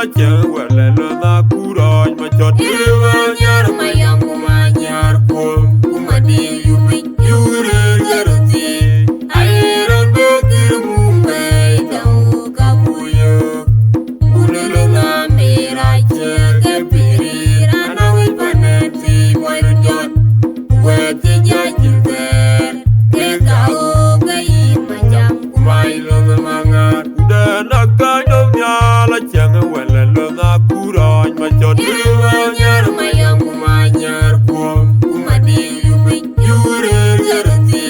la chen wala lo na kuroj ma chot ma nyar ma yang ma nyar kom kuma di yu bi yure garoti ai ran be kir mumbe tau kabuyo ulelo na mera che ke piri rana wi paneti boy jot we ti jajil ter ke kau gai ma jam kuma ilo manga dan akai la chang wala lo na kuroj ma chot ma nyar ma yang ma nyar kom kuma di yu bi yure garoti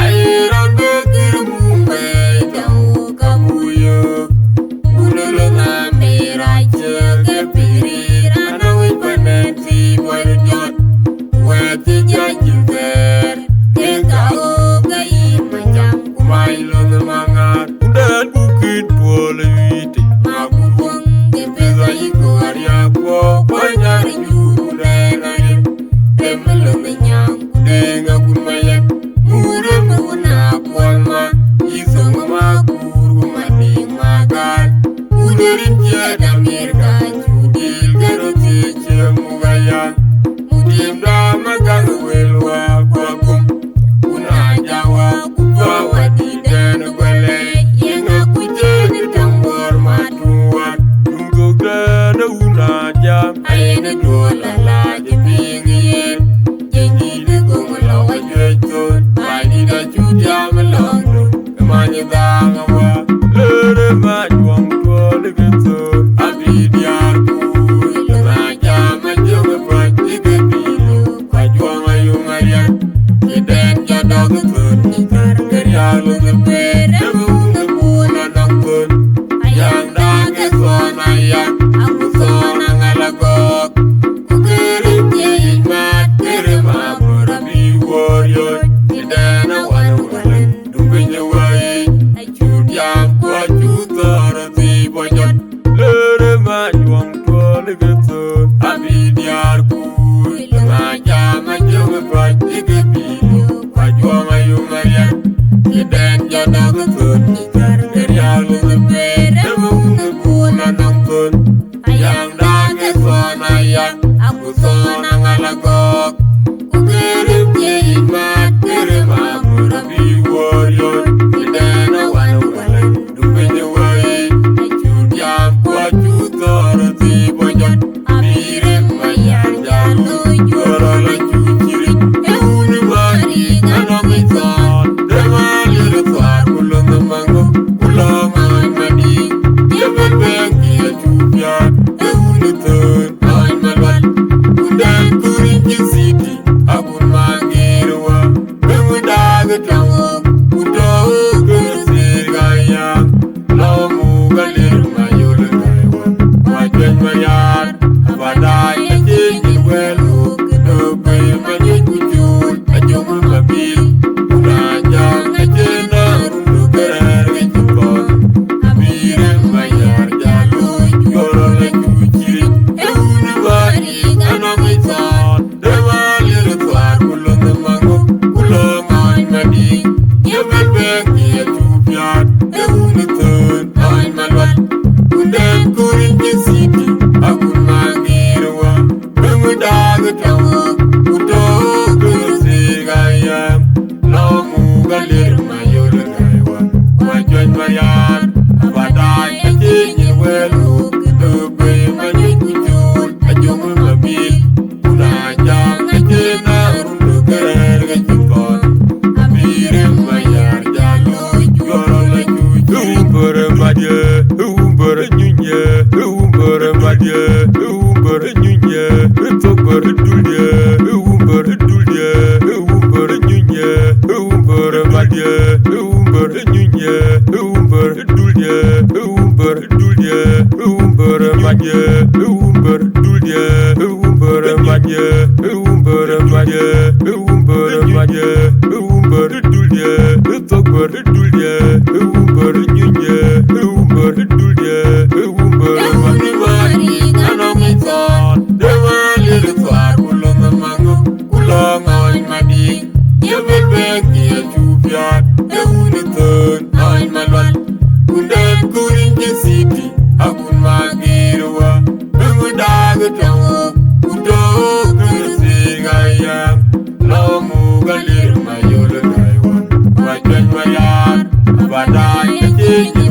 ai ran be kir mumbe tau kabuyo ulelo na mera che ke piri rana wi paneti boy jot we ti jajil ter ke kau gai ma jam kuma ilo manga dan bukit boleh akun magirwa Bumudag tangu Udo kursi gayam Lomu galir mayul gaywan Wajan mayar Badai kecil